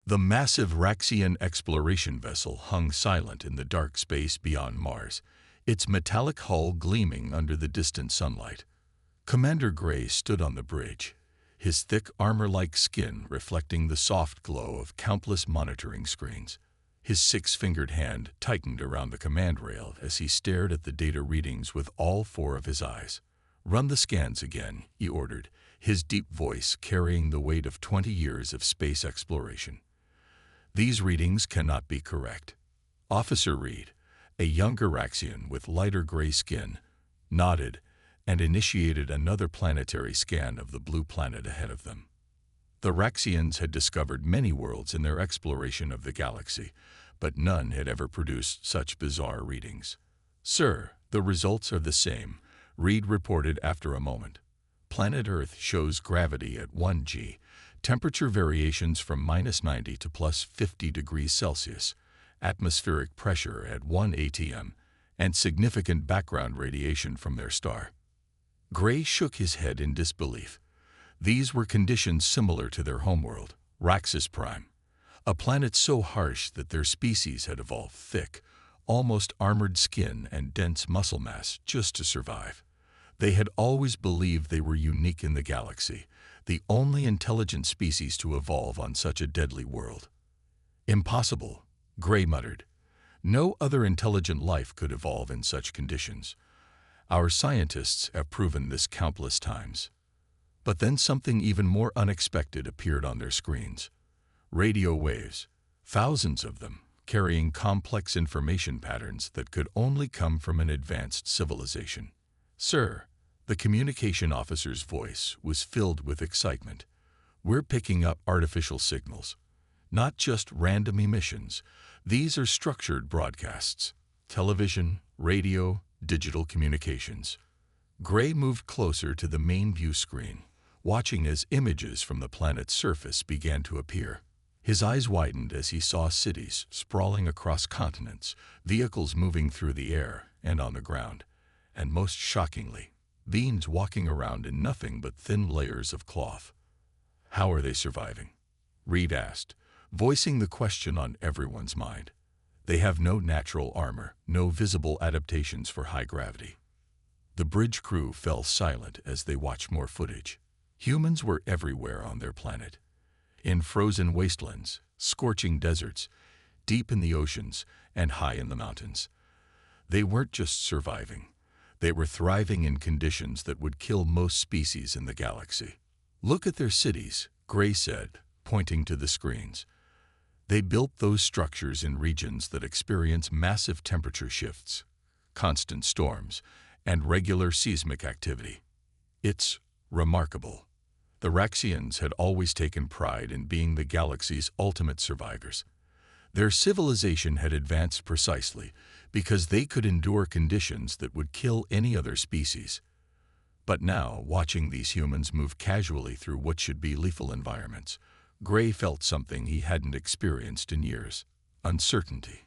The massive Raxian exploration vessel hung silent in the dark space beyond Mars, its metallic hull gleaming under the distant sunlight. Commander Gray stood on the bridge, his thick armor-like skin reflecting the soft glow of countless monitoring screens. His six-fingered hand tightened around the command rail as he stared at the data readings with all four of his eyes. "Run the scans again," he ordered, his deep voice carrying the weight of 20 years of space exploration. "These readings cannot be correct." Officer Reed, a younger Raxian with lighter gray skin, nodded and initiated another planetary scan of the blue planet ahead of them. The Raxians had discovered many worlds in their exploration of the galaxy, but none had ever produced such bizarre readings. "Sir, the results are the same," Reed reported after a moment. "Planet Earth shows gravity at 1 g, temperature variations from -90 to +50 degrees Celsius, atmospheric pressure at 1 atm, and significant background radiation from their star." Gray shook his head in disbelief. These were conditions similar to their homeworld, Raxus Prime, a planet so harsh that their species had evolved thick, almost armored skin and dense muscle mass just to survive. They had always believed they were unique in the galaxy, the only intelligent species to evolve on such a deadly world. "Impossible," Gray muttered. "No other intelligent life could evolve in such conditions. Our scientists have proven this countless times." But then something even more unexpected appeared on their screens. Radio waves, thousands of them, carrying complex information patterns that could only come from an advanced civilization. "Sir," the communication officer's voice was filled with excitement, "we're picking up artificial signals. Not just random emissions. These are structured broadcasts. Television, radio, digital communications." Gray moved closer to the main view screen, watching as images from the planet's surface began to appear. His eyes widened as he saw cities sprawling across continents, vehicles moving through the air and on the ground, and most shockingly, beings walking around in nothing but thin layers of cloth. "How are they surviving?" Reed asked, voicing the question on everyone's mind. "They have no natural armor, no visible adaptations for high gravity." The bridge crew fell silent as they watched more footage. Humans were everywhere on their planet. In frozen wastelands, scorching deserts, deep in the oceans, and high in the mountains. They weren't just surviving. They were thriving in conditions that would kill most species in the galaxy. "Look at their cities," Gray said, pointing to the screens. "They built those structures in regions that experience massive temperature shifts, constant storms, and regular seismic activity. It's remarkable." The Raxians had always taken pride in being the galaxy's ultimate survivors. Their civilization had advanced precisely because they could endure conditions that would kill any other species. But now, watching these humans move casually through what should be lethal environments, Gray felt something he hadn't experienced in years: uncertainty.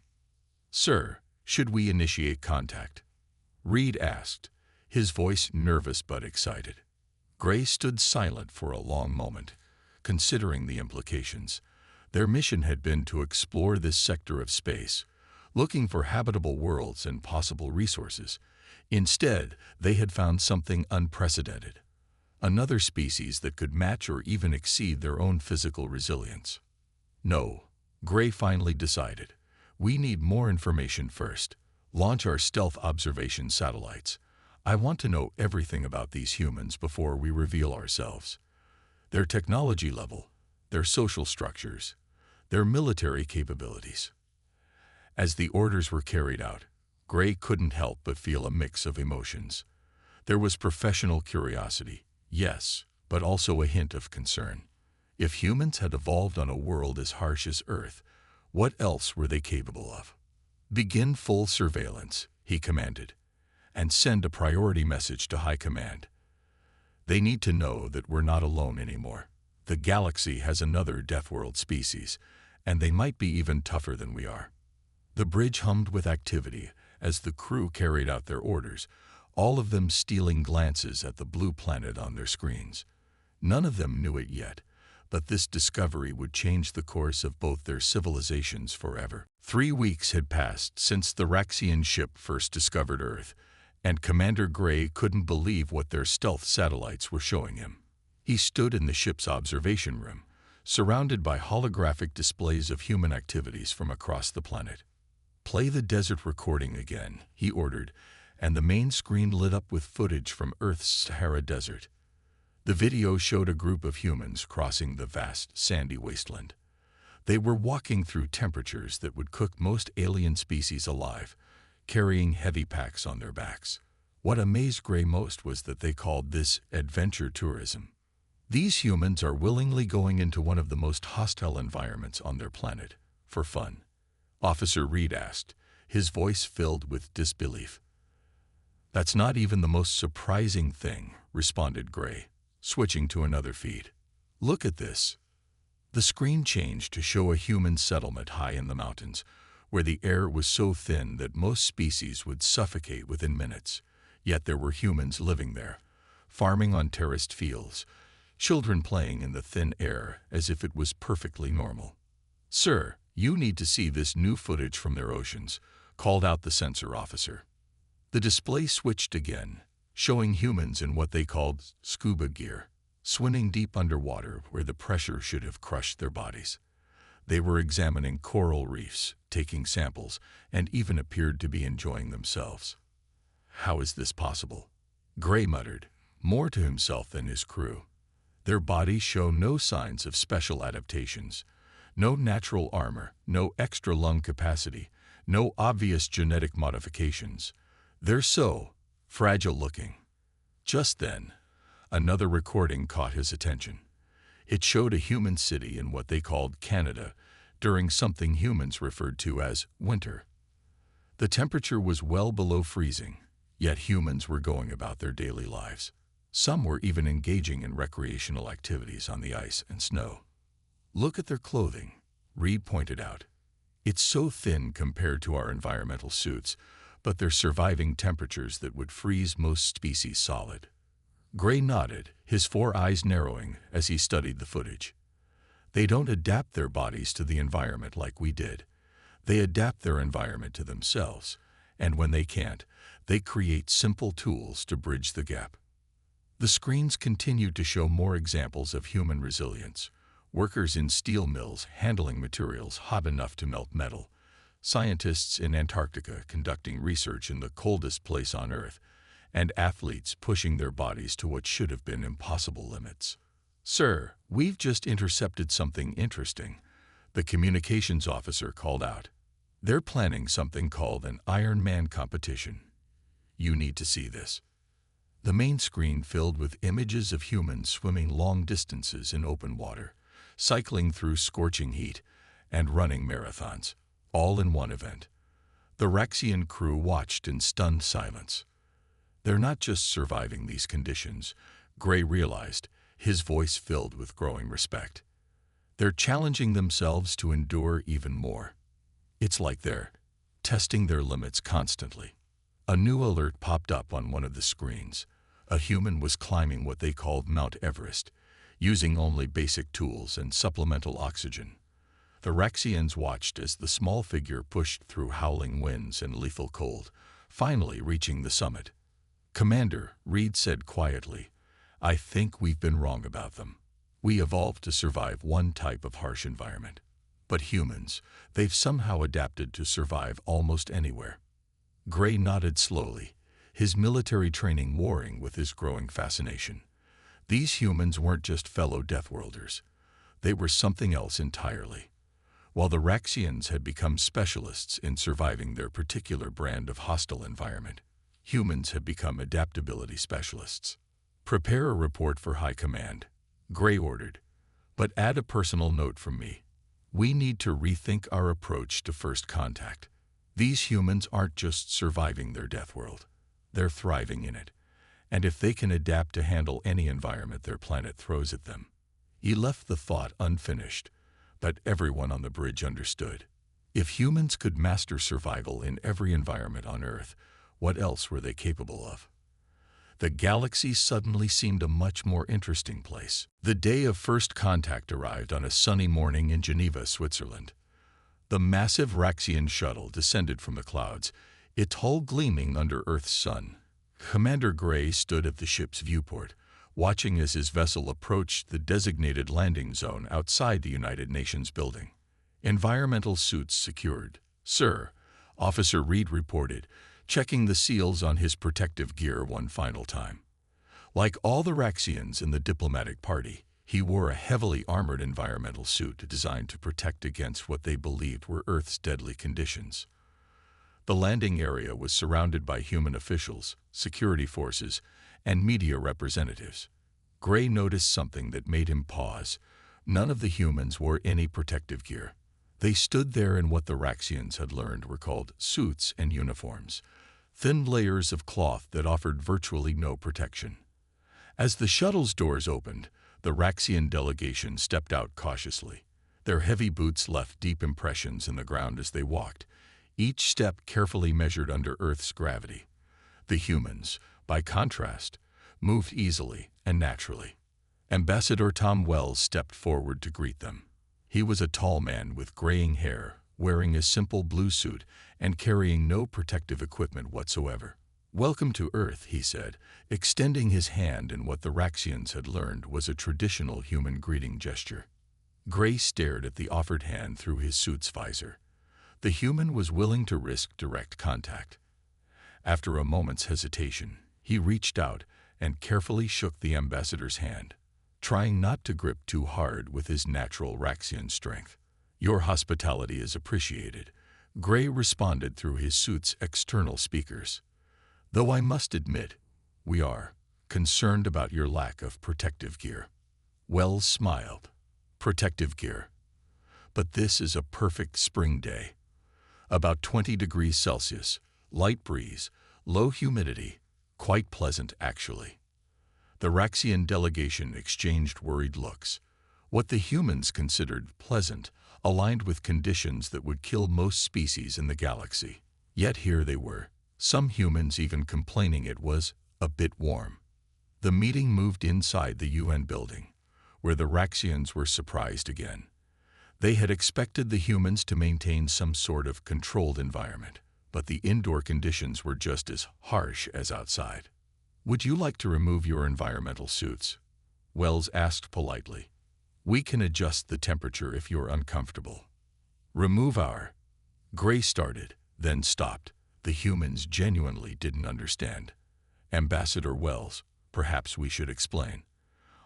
"Sir, should we initiate contact?" Reed asked, his voice nervous but excited. Gray stood silent for a long moment, considering the implications. Their mission had been to explore this sector of space, looking for habitable worlds and possible resources. Instead, they had found something unprecedented, another species that could match or even exceed their own physical resilience. "No," Gray finally decided. "We need more information first. Launch our stealth observation satellites. I want to know everything about these humans before we reveal ourselves. Their technology level, their social structures, their military capabilities." As the orders were carried out, Gray couldn't help but feel a mix of emotions. There was professional curiosity, yes, but also a hint of concern. If humans had evolved on a world as harsh as Earth, what else were they capable of? "Begin full surveillance," he commanded, "and send a priority message to High Command. They need to know that we're not alone anymore. The galaxy has another Deathworld species, and they might be even tougher than we are." The bridge hummed with activity as the crew carried out their orders, all of them stealing glances at the blue planet on their screens. None of them knew it yet, but this discovery would change the course of both their civilizations forever. 3 weeks had passed since the Raxian ship first discovered Earth, and Commander Gray couldn't believe what their stealth satellites were showing him. He stood in the ship's observation room, surrounded by holographic displays of human activities from across the planet. "Play the desert recording again," he ordered, and the main screen lit up with footage from Earth's Sahara Desert. The video showed a group of humans crossing the vast, sandy wasteland. They were walking through temperatures that would cook most alien species alive, carrying heavy packs on their backs. What amazed Gray most was that they called this adventure tourism. These humans are willingly going into one of the most hostile environments on their planet, for fun. Officer Reed asked, his voice filled with disbelief. "That's not even the most surprising thing," responded Gray, switching to another feed. "Look at this." The screen changed to show a human settlement high in the mountains, where the air was so thin that most species would suffocate within minutes. Yet there were humans living there, farming on terraced fields, children playing in the thin air as if it was perfectly normal. "Sir, you need to see this new footage from their oceans," called out the sensor officer. The display switched again, showing humans in what they called scuba gear, swimming deep underwater where the pressure should have crushed their bodies. They were examining coral reefs, taking samples, and even appeared to be enjoying themselves. "How is this possible?" Gray muttered, more to himself than his crew. Their bodies show no signs of special adaptations, no natural armor, no extra lung capacity, no obvious genetic modifications. They're so fragile-looking. Just then, another recording caught his attention. It showed a human city in what they called Canada during something humans referred to as winter. The temperature was well below freezing, yet humans were going about their daily lives. Some were even engaging in recreational activities on the ice and snow. "Look at their clothing," Reed pointed out. "It's so thin compared to our environmental suits, but they're surviving temperatures that would freeze most species solid." Gray nodded, his 4 eyes narrowing as he studied the footage. "They don't adapt their bodies to the environment like we did. They adapt their environment to themselves, and when they can't, they create simple tools to bridge the gap." The screens continued to show more examples of human resilience. Workers in steel mills handling materials hot enough to melt metal. Scientists in Antarctica conducting research in the coldest place on Earth. And athletes pushing their bodies to what should have been impossible limits. "Sir, we've just intercepted something interesting," the communications officer called out. "They're planning something called an Iron Man competition. You need to see this." The main screen filled with images of humans swimming long distances in open water, cycling through scorching heat, and running marathons, all in one event. The Raxian crew watched in stunned silence. They're not just surviving these conditions, Gray realized, his voice filled with growing respect. They're challenging themselves to endure even more. It's like they're testing their limits constantly. A new alert popped up on one of the screens. A human was climbing what they called Mount Everest, using only basic tools and supplemental oxygen. The Raxians watched as the small figure pushed through howling winds and lethal cold, finally reaching the summit. "Commander," Reed said quietly, "I think we've been wrong about them. We evolved to survive one type of harsh environment. But humans, they've somehow adapted to survive almost anywhere." Gray nodded slowly, his military training warring with his growing fascination. These humans weren't just fellow Deathworlders. They were something else entirely. While the Raxians had become specialists in surviving their particular brand of hostile environment, humans had become adaptability specialists. "Prepare a report for High Command," Gray ordered, "but add a personal note from me. We need to rethink our approach to first contact. These humans aren't just surviving their death world. They're thriving in it. And if they can adapt to handle any environment their planet throws at them." He left the thought unfinished, but everyone on the bridge understood. If humans could master survival in every environment on Earth, what else were they capable of? The galaxy suddenly seemed a much more interesting place. The day of first contact arrived on a sunny morning in Geneva, Switzerland. The massive Raxian shuttle descended from the clouds, its hull gleaming under Earth's sun. Commander Gray stood at the ship's viewport, watching as his vessel approached the designated landing zone outside the United Nations building. Environmental suits secured. "Sir," Officer Reed reported, checking the seals on his protective gear one final time. Like all the Raxians in the diplomatic party, he wore a heavily armored environmental suit designed to protect against what they believed were Earth's deadly conditions. The landing area was surrounded by human officials, security forces, and media representatives. Gray noticed something that made him pause. None of the humans wore any protective gear. They stood there in what the Raxians had learned were called suits and uniforms, thin layers of cloth that offered virtually no protection. As the shuttle's doors opened, the Raxian delegation stepped out cautiously. Their heavy boots left deep impressions in the ground as they walked, each step carefully measured under Earth's gravity. The humans, by contrast, moved easily and naturally. Ambassador Tom Wells stepped forward to greet them. He was a tall man with graying hair, wearing a simple blue suit and carrying no protective equipment whatsoever. "Welcome to Earth," he said, extending his hand in what the Raxians had learned was a traditional human greeting gesture. Gray stared at the offered hand through his suit's visor. The human was willing to risk direct contact. After a moment's hesitation, he reached out and carefully shook the ambassador's hand, trying not to grip too hard with his natural Raxian strength. "Your hospitality is appreciated," Gray responded through his suit's external speakers. "Though I must admit, we are concerned about your lack of protective gear." Wells smiled. "Protective gear. But this is a perfect spring day. About 20 degrees Celsius, light breeze, low humidity, quite pleasant actually." The Raxian delegation exchanged worried looks. What the humans considered pleasant aligned with conditions that would kill most species in the galaxy. Yet here they were, some humans even complaining it was a bit warm. The meeting moved inside the UN building, where the Raxians were surprised again. They had expected the humans to maintain some sort of controlled environment, but the indoor conditions were just as harsh as outside. "Would you like to remove your environmental suits?" Wells asked politely. "We can adjust the temperature if you're uncomfortable." "Remove our..." Gray started, then stopped. The humans genuinely didn't understand. "Ambassador Wells, perhaps we should explain.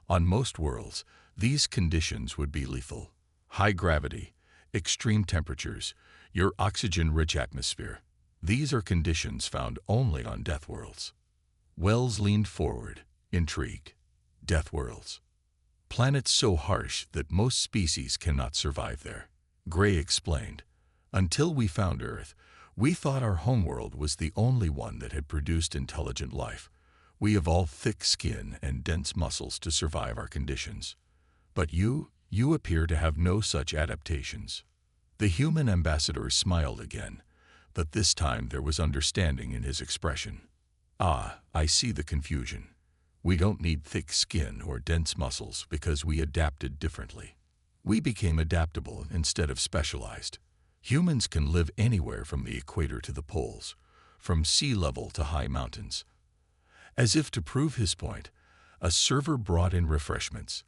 On most worlds, these conditions would be lethal. High gravity, extreme temperatures, your oxygen-rich atmosphere. These are conditions found only on Deathworlds." Wells leaned forward, intrigued. "Deathworlds? Planets so harsh that most species cannot survive there." Gray explained. "Until we found Earth, we thought our homeworld was the only one that had produced intelligent life. We evolved thick skin and dense muscles to survive our conditions. But you appear to have no such adaptations." The human ambassador smiled again, but this time there was understanding in his expression. "Ah, I see the confusion. We don't need thick skin or dense muscles because we adapted differently. We became adaptable instead of specialized. Humans can live anywhere from the equator to the poles, from sea level to high mountains." As if to prove his point, a server brought in refreshments.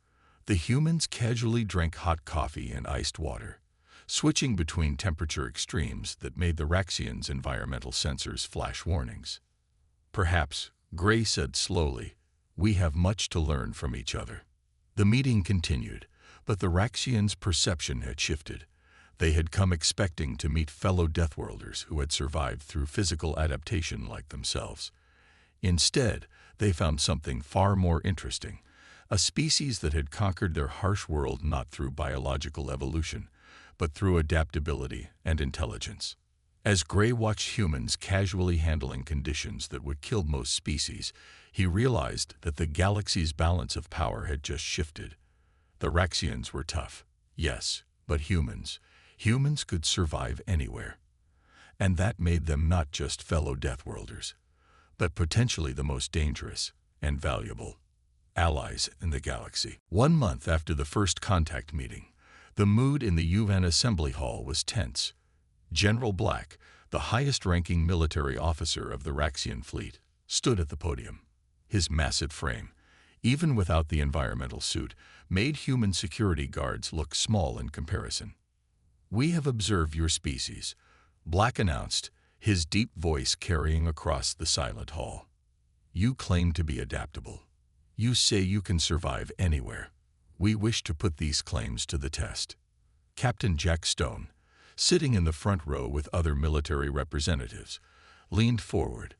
The humans casually drank hot coffee and iced water, switching between temperature extremes that made the Raxians' environmental sensors flash warnings. "Perhaps," Gray said slowly, "we have much to learn from each other." The meeting continued, but the Raxians' perception had shifted. They had come expecting to meet fellow Deathworlders who had survived through physical adaptation like themselves. Instead, they found something far more interesting, a species that had conquered their harsh world not through biological evolution, but through adaptability and intelligence. As Gray watched humans casually handling conditions that would kill most species, he realized that the galaxy's balance of power had just shifted. The Raxians were tough, yes, but humans could survive anywhere. And that made them not just fellow Deathworlders, but potentially the most dangerous, and valuable allies in the galaxy. 1 month after the first contact meeting, the mood in the UN Assembly Hall was tense. General Black, the highest-ranking military officer of the Raxian fleet, stood at the podium. His massive frame, even without the environmental suit, made human security guards look small in comparison. "We have observed your species," Black announced, his deep voice carrying across the silent hall. "You claim to be adaptable. You say you can survive anywhere. We wish to put these claims to the test." Captain Jack Stone, sitting in the front row with other military representatives, leaned forward.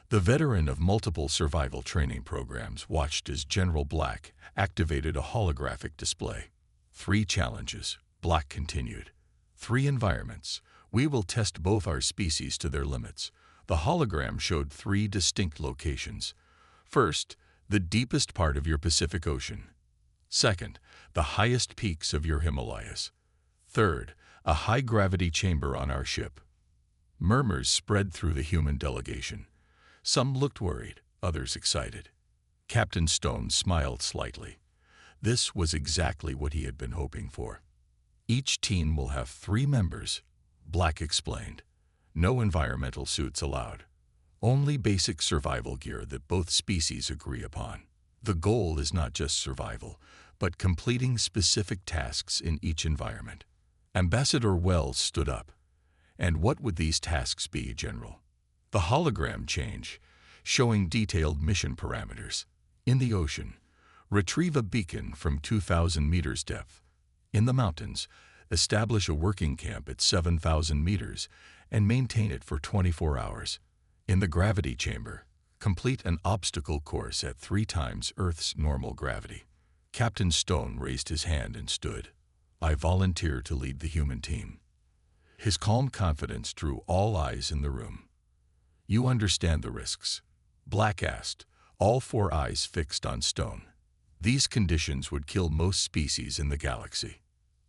The veteran of multiple survival training programs watched as General Black activated a holographic display. 3 challenges, Black continued. 3 environments. We will test both our species to their limits. The hologram showed 3 distinct locations. First, the deepest part of your Pacific Ocean. Second, the highest peaks of your Himalayas. Third, a high-gravity chamber on our ship. Murmurs spread through the human delegation. Some looked worried, others excited. Captain Stone smiled slightly. This was exactly what he had been hoping for. "Each team will have 3 members," Black explained. "No environmental suits allowed. Only basic survival gear that both species agree upon. The goal is not just survival, but completing specific tasks in each environment." Ambassador Wells stood up. "And what would these tasks be, General?" The hologram changed, showing detailed mission parameters. In the ocean, retrieve a beacon from 2,000 meters depth. In the mountains, establish a working camp at 7,000 meters and maintain it for 24 hours. In the gravity chamber, complete an obstacle course at 3 times Earth's normal gravity. Captain Stone raised his hand and stood. "I volunteer to lead the human team." His calm confidence drew all eyes in the room. "You understand the risks?" Black asked, all 4 eyes fixed on Stone. "These conditions would kill most species in the galaxy."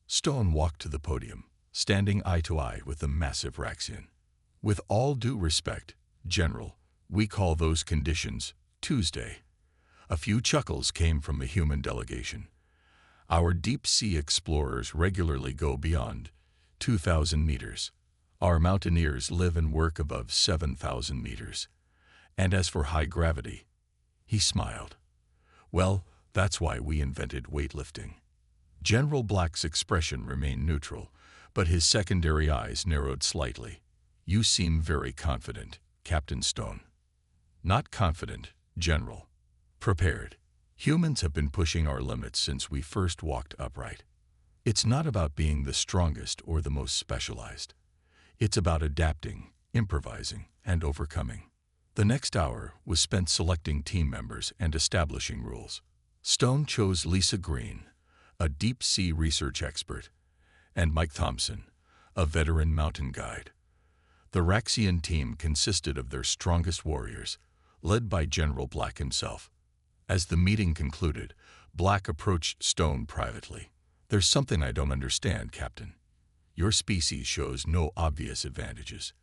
Stone walked to the podium, standing eye to eye with the massive Raxian. "With all due respect, General, we call those conditions Tuesday." A few chuckles came from the human delegation. "Our deep-sea explorers regularly go beyond 2,000 meters. Our mountaineers live and work above 7,000 meters. And as for high gravity," he smiled, "well, that's why we invented weightlifting." General Black's expression remained neutral, but his secondary eyes narrowed slightly. "You seem very confident, Captain Stone." "Not confident, General. Prepared. Humans have been pushing our limits since we first walked upright. It's not about being the strongest or the most specialized. It's about adapting, improvising, and overcoming." The next hour was spent selecting team members and establishing rules. Stone chose Lisa Green, a deep-sea research expert, and Mike Thompson, a veteran mountain guide. The Raxian team consisted of their strongest warriors, led by General Black himself. As the meeting concluded, Black approached Stone privately. "There's something I don't understand, Captain. Your species shows no obvious advantages.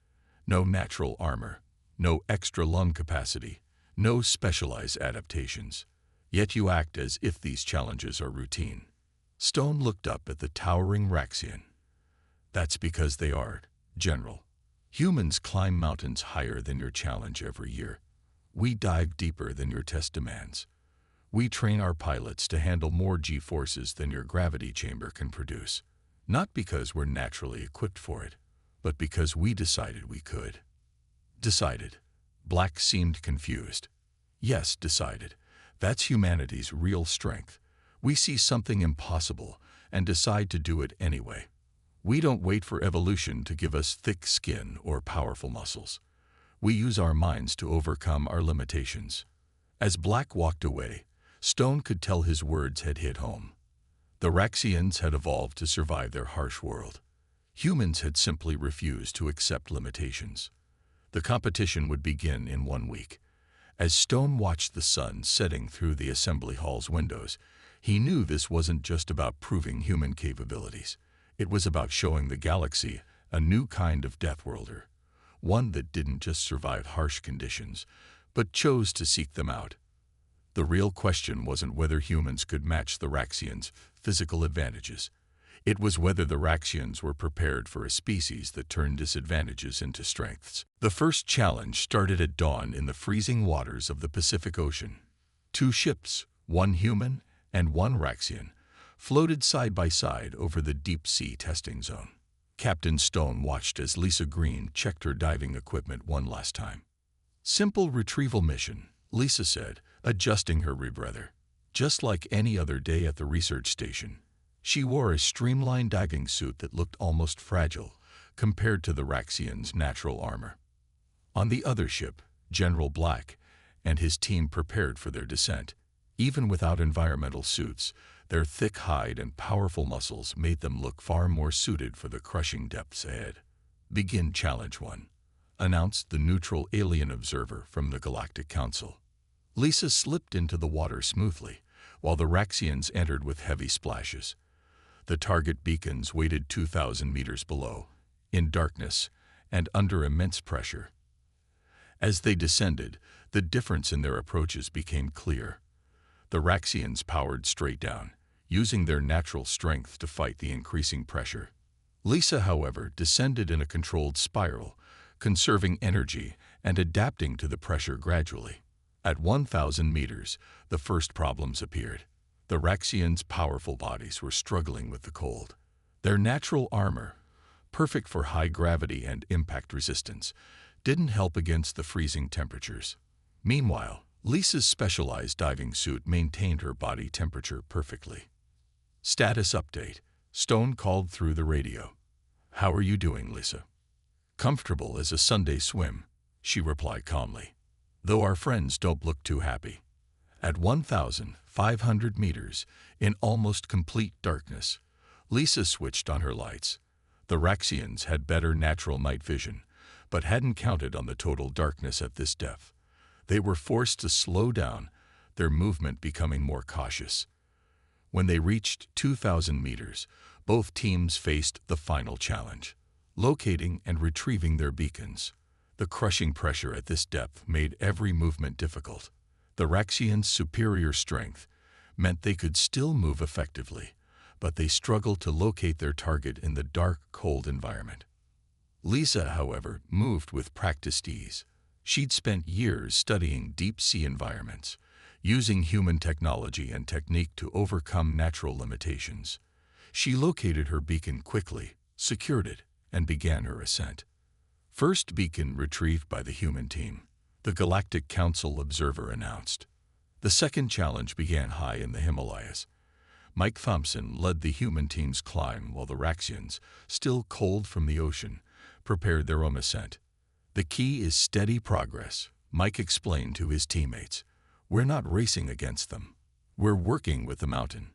No natural armor, no extra lung capacity, no specialized adaptations. Yet you act as if these challenges are routine." Stone looked up at the towering Raxian. "That's because they are, General. Humans climb mountains higher than your challenge every year. We dive deeper than your test demands. We train our pilots to handle more G-forces than your gravity chamber can produce. Not because we're naturally equipped for it, but because we decided we could." "Decided?" Black seemed confused. "Yes, decided. That's humanity's real strength. We see something impossible and decide to do it anyway. We don't wait for evolution to give us thick skin or powerful muscles. We use our minds to overcome our limitations." As Black walked away, Stone could tell his words had hit home. The Raxians had evolved to survive their harsh world. Humans had simply refused to accept limitations. The competition would begin in 1 week. As Stone watched the sun setting through the assembly hall's windows, he knew this wasn't just about proving human capabilities. It was about showing the galaxy a new kind of Deathworlder, one that didn't just survive harsh conditions, but chose to seek them out. The real question wasn't whether humans could match the Raxians' physical advantages. It was whether the Raxians were prepared for a species that turned disadvantages into strengths. The first challenge started at dawn in the freezing waters of the Pacific Ocean. Two ships, one human and one Raxian, floated side by side over the deep-sea testing zone. Captain Stone watched as Lisa Green checked her diving equipment one last time. "Simple retrieval mission," Lisa said, adjusting her rebreather. Just like any other day at the research station, she wore a streamlined diving suit that looked almost fragile compared to the Raxians' natural armor. On the other ship, General Black and his team prepared for their descent. Even without environmental suits, their thick hide and powerful muscles made them look far more suited for the crushing depths ahead. "Begin Challenge 1, announced the neutral alien observer from the Galactic Council. Lisa slipped into the water smoothly, while the Raxians entered with heavy splashes. The target beacons waited 2,000 meters below, in darkness and under immense pressure. As they descended, the difference in their approaches became clear. The Raxians powered straight down, using their natural strength to fight the increasing pressure. Lisa, however, descended in a controlled spiral, conserving energy and adapting to the pressure gradually. At 1,000 meters, the first problems appeared. The Raxians' powerful bodies were struggling with the cold. Their natural armor, perfect for high gravity and impact resistance, didn't help against the freezing temperatures. Meanwhile, Lisa's specialized diving suit maintained her body temperature perfectly. "Status update," Stone called through the radio. "How are you doing, Lisa?" "Comfortable as a Sunday swim," she replied calmly, "though our friends don't look too happy." At 1,500 meters, in almost complete darkness, Lisa switched on her lights. The Raxians had better natural night vision, but hadn't counted on the total darkness at this depth. They were forced to slow down, their movement becoming more cautious. When they reached 2,000 meters, both teams faced the final challenge: locating and retrieving their beacons. The crushing pressure at this depth made every movement difficult. The Raxians' superior strength meant they could still move effectively, but they struggled to locate their target in the dark, cold environment. Lisa, however, moved with practiced ease. She'd spent years studying deep-sea environments, using human technology and technique to overcome natural limitations. She located her beacon quickly, secured it, and began her ascent. First beacon retrieved by the human team, the Galactic Council observer announced. The second challenge began high in the Himalayas. Mike Thompson led the human team's climb while the Raxians, still cold from the ocean, prepared their own ascent. "The key is steady progress," Mike explained to his teammates. "We're not racing against them. We're working with the mountain."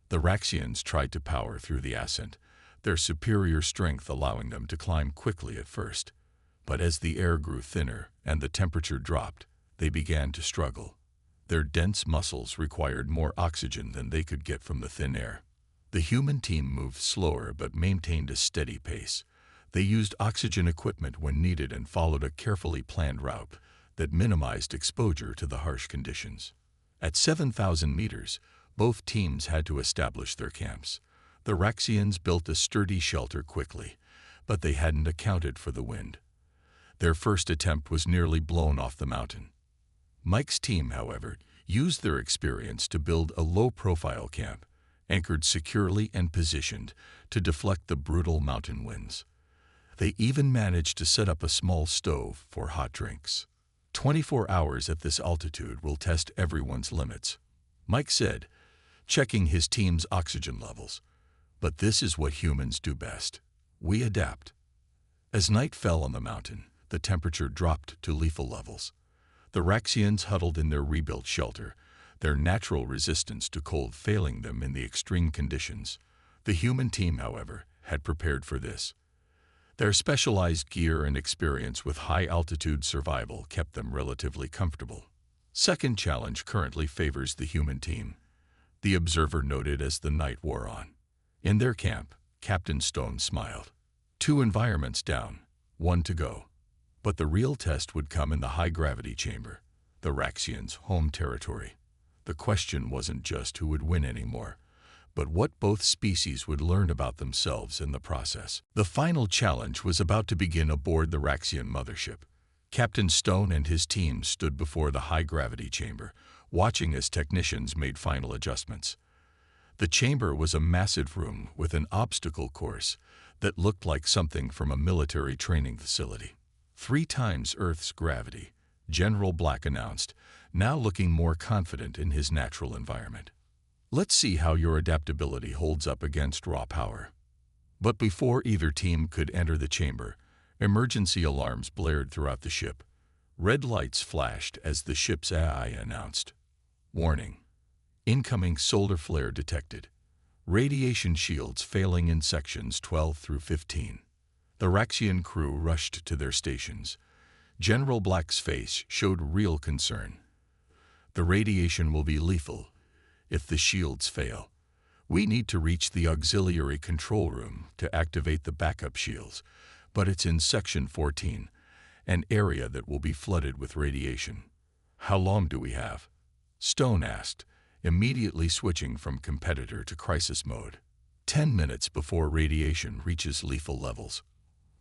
The Raxians tried to power through the ascent, their superior strength allowing them to climb quickly at first. But as the air grew thinner and the temperature dropped, they began to struggle. Their dense muscles required more oxygen than they could get from the thin air. The human team moved slower but maintained a steady pace. They used oxygen equipment when needed and followed a carefully planned route that minimized exposure to the harsh conditions. At 7,000 meters, both teams had to establish their camps. The Raxians built a sturdy shelter quickly, but they hadn't accounted for the wind. Their first attempt was nearly blown off the mountain. Mike's team, however, used their experience to build a low-profile camp, anchored securely and positioned to deflect the brutal mountain winds. They even managed to set up a small stove for hot drinks. 24 hours at this altitude will test everyone's limits," Mike said, checking his team's oxygen levels. "But this is what humans do best. We adapt." As night fell on the mountain, the temperature dropped to lethal levels. The Raxians huddled in their rebuilt shelter, their natural resistance to cold failing them in the extreme conditions. The human team, however, had prepared for this. Their specialized gear and experience with high-altitude survival kept them relatively comfortable. Second challenge currently favors the human team, the observer noted as the night wore on. In their camp, Captain Stone smiled. 2 environments down, 1 to go. But the real test would come in the high-gravity chamber, the Raxians' home territory. The question wasn't just who would win anymore, but what both species would learn about themselves in the process. The final challenge was about to begin aboard the Raxian mothership. Captain Stone and his team stood before the high-gravity chamber, watching as technicians made final adjustments. The chamber was a massive room with an obstacle course that looked like something from a military training facility. 3 times Earth's gravity, General Black announced, now looking more confident in his natural environment. Let's see how your adaptability holds up against raw power. But before either team could enter the chamber, emergency alarms blared throughout the ship. Red lights flashed as the ship's AI announced. Warning. Incoming solar flare detected. Radiation shields failing in sections 12 through 15. The Raxian crew rushed to their stations. General Black's face showed real concern. The radiation will be lethal if the shields fail. We need to reach the auxiliary control room to activate the backup shields, but it's in Section 14, an area that will be flooded with radiation. How long do we have? Stone asked, immediately switching from competitor to crisis mode. 10 minutes before radiation reaches lethal levels,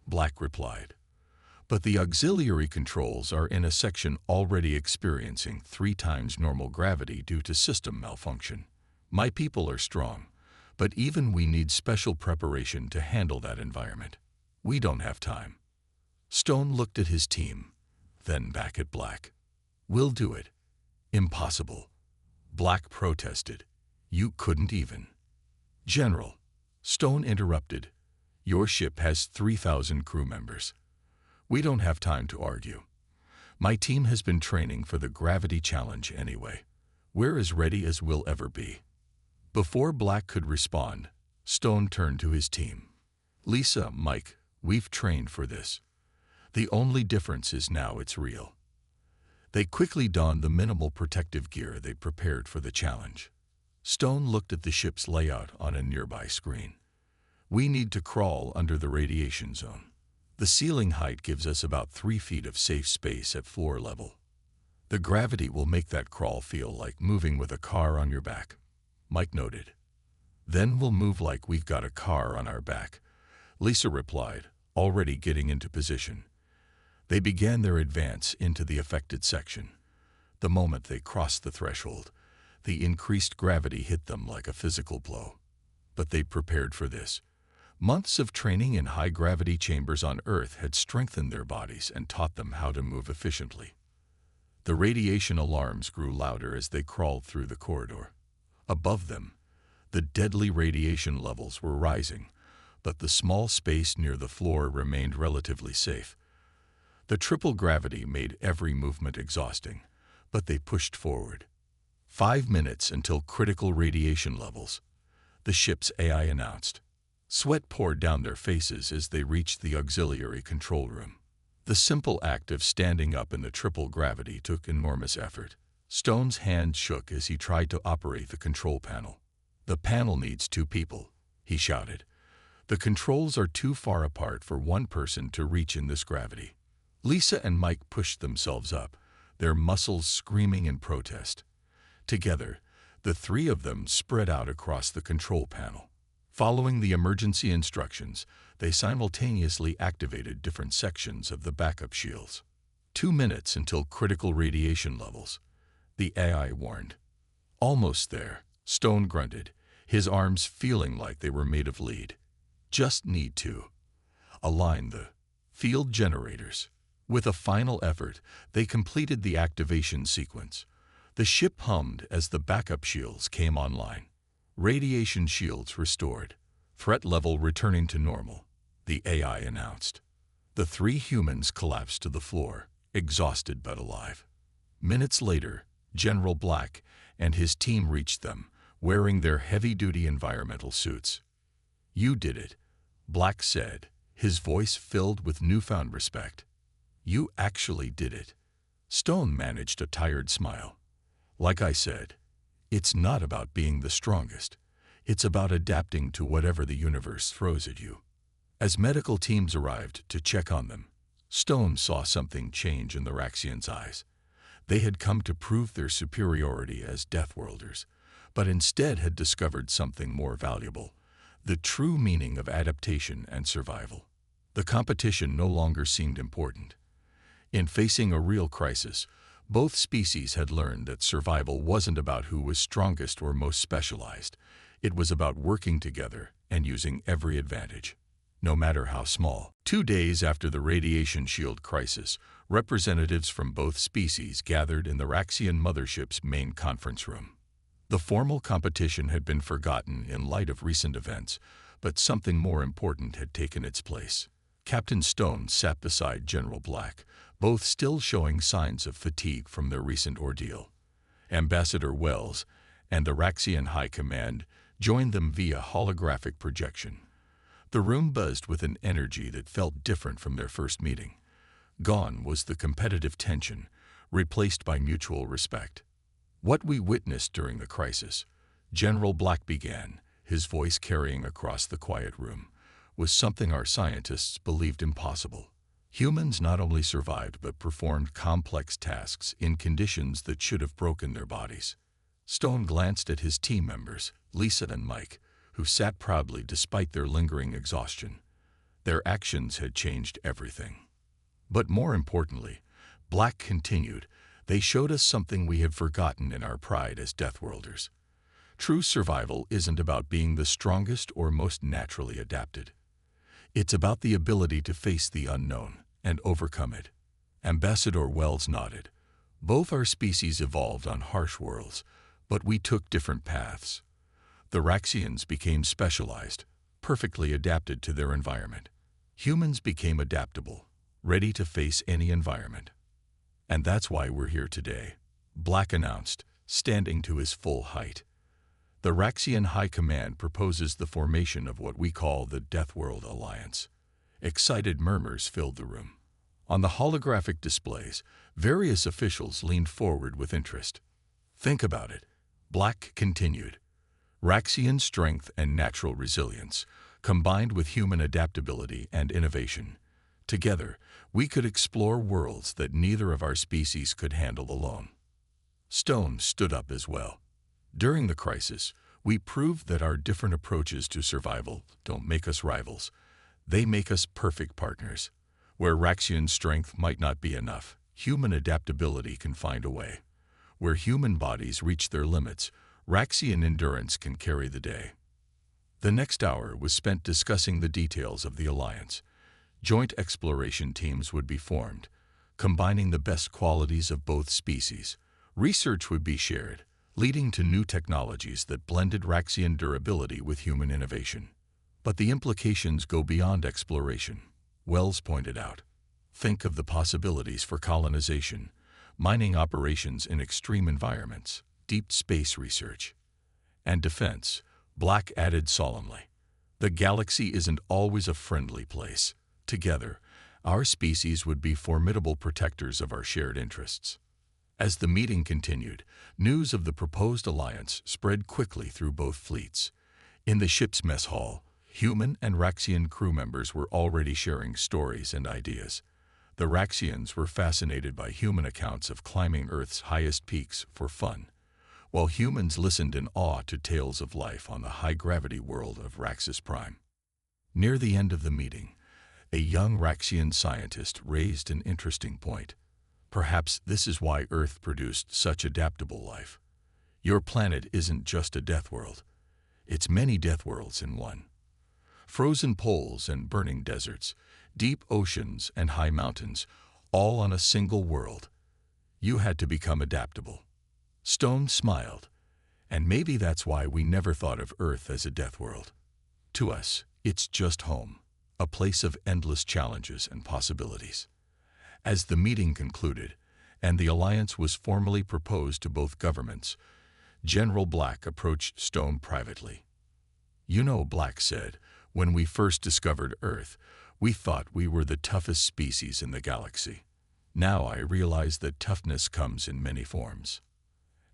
Black replied. But the auxiliary controls are in a section already experiencing 3 times normal gravity due to system malfunction. My people are strong, but even we need special preparation to handle that environment. We don't have time. Stone looked at his team, then back at Black. We'll do it. Impossible. Black protested. You couldn't even. General, Stone interrupted. Your ship has 3,000 crew members. We don't have time to argue. My team has been training for the gravity challenge anyway. We're as ready as we'll ever be. Before Black could respond, Stone turned to his team. Lisa, Mike, we've trained for this. The only difference is now it's real. They quickly donned the minimal protective gear they prepared for the challenge. Stone looked at the ship's layout on a nearby screen. We need to crawl under the radiation zone. The ceiling height gives us about 3 feet of safe space at floor level. The gravity will make that crawl feel like moving with a car on your back, Mike noted. Then we'll move like we've got a car on our back, Lisa replied, already getting into position. They began their advance into the affected section. The moment they crossed the threshold, the increased gravity hit them like a physical blow. But they prepared for this. Months of training in high-gravity chambers on Earth had strengthened their bodies and taught them how to move efficiently. The radiation alarms grew louder as they crawled through the corridor. Above them, the deadly radiation levels were rising, but the small space near the floor remained relatively safe. The triple gravity made every movement exhausting, but they pushed forward. 5 minutes until critical radiation levels, the ship's AI announced. Sweat poured down their faces as they reached the auxiliary control room. The simple act of standing up in the triple gravity took enormous effort. Stone's hand shook as he tried to operate the control panel. The panel needs 2 people, he shouted. The controls are too far apart for one person to reach in this gravity. Lisa and Mike pushed themselves up, their muscles screaming in protest. Together, the 3 of them spread out across the control panel. Following the emergency instructions, they simultaneously activated different sections of the backup shields. 2 minutes until critical radiation levels, the AI warned. Almost there, Stone grunted, his arms feeling like they were made of lead. Just need to align the field generators. With a final effort, they completed the activation sequence. The ship hummed as the backup shields came online. Radiation shields restored. Threat level returning to normal, the AI announced. The 3 humans collapsed to the floor, exhausted but alive. Minutes later, General Black and his team reached them, wearing their heavy-duty environmental suits. You did it, Black said, his voice filled with newfound respect. You actually did it. Stone managed a tired smile. Like I said, it's not about being the strongest. It's about adapting to whatever the universe throws at you. As medical teams arrived to check on them, Stone saw something change in the Raxians' eyes. They had come to prove their superiority as Deathworlders, but instead had discovered something more valuable: the true meaning of adaptation and survival. The competition no longer seemed important. In facing a real crisis, both species had learned that survival wasn't about who was strongest or most specialized. It was about working together and using every advantage, no matter how small. 2 days after the radiation shield crisis, representatives from both species gathered in the Raxian mothership's main conference room. The formal competition had been forgotten in light of recent events, but something more important had taken its place. Captain Stone sat beside General Black, both still showing signs of fatigue from their recent ordeal. Ambassador Wells and the Raxian High Command joined them via holographic projection. The room buzzed with an energy that felt different from their first meeting. Gone was the competitive tension, replaced by mutual respect. What we witnessed during the crisis, General Black began, his voice carrying across the quiet room, was something our scientists believed impossible. Humans not only survived but performed complex tasks in conditions that should have broken their bodies. Stone glanced at his team members, Lisa and Mike, who sat proudly despite their lingering exhaustion. Their actions had changed everything. But more importantly, Black continued, they showed us something we had forgotten in our pride as Deathworlders. True survival isn't about being the strongest or most naturally adapted. It's about the ability to face the unknown and overcome it. Ambassador Wells nodded. Both our species evolved on harsh worlds, but we took different paths. The Raxians became specialized, perfectly adapted to their environment. Humans became adaptable, ready to face any environment. And that's why we're here today, Black announced, standing to his full height. The Raxian High Command proposes the formation of what we call the Deathworld Alliance. Excited murmurs filled the room. On the holographic displays, various officials leaned forward with interest. Think about it, Black continued. Raxian strength and natural resilience, combined with human adaptability and innovation. Together, we could explore worlds that neither of our species could handle alone. Stone stood up as well. During the crisis, we proved that our different approaches to survival don't make us rivals. They make us perfect partners. Where Raxian strength might not be enough, human adaptability can find a way. Where human bodies reach their limits, Raxian endurance can carry the day. The next hour was spent discussing the details of the alliance. Joint exploration teams would be formed, combining the best qualities of both species. Research would be shared, leading to new technologies that blended Raxian durability with human innovation. But the implications go beyond exploration, Wells pointed out. Think of the possibilities for colonization, mining operations in extreme environments, deep space research, and defense, Black added solemnly. The galaxy isn't always a friendly place. Together, our species would be formidable protectors of our shared interests. As the meeting continued, news of the proposed alliance spread quickly through both fleets. In the ship's mess hall, human and Raxian crew members were already sharing stories and ideas. The Raxians were fascinated by human accounts of climbing Earth's highest peaks for fun, while humans listened in awe to tales of life on the high-gravity world of Raxus Prime. Near the end of the meeting, a young Raxian scientist raised an interesting point. Perhaps this is why Earth produced such adaptable life. Your planet isn't just a death world. It's many death worlds in one. Frozen poles and burning deserts, deep oceans and high mountains, all on a single world. You had to become adaptable. Stone smiled. And maybe that's why we never thought of Earth as a death world. To us, it's just home, a place of endless challenges and possibilities. As the meeting concluded, and the alliance was formally proposed to both governments, General Black approached Stone privately. You know, Black said, when we first discovered Earth, we thought we were the toughest species in the galaxy. Now I realize that toughness comes in many forms.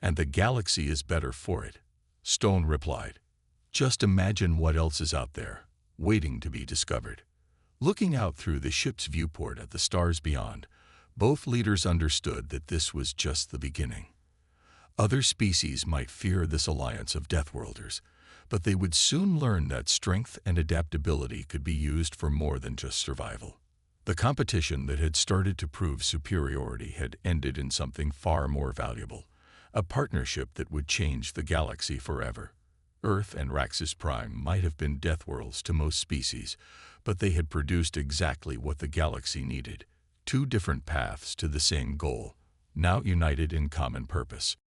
And the galaxy is better for it, Stone replied. Just imagine what else is out there, waiting to be discovered. Looking out through the ship's viewport at the stars beyond, Both leaders understood that this was just the beginning. Other species might fear this alliance of Deathworlders, but they would soon learn that strength and adaptability could be used for more than just survival. The competition that had started to prove superiority had ended in something far more valuable, a partnership that would change the galaxy forever. Earth and Raxus Prime might have been deathworlds to most species, but they had produced exactly what the galaxy needed: two different paths to the same goal, now united in common purpose.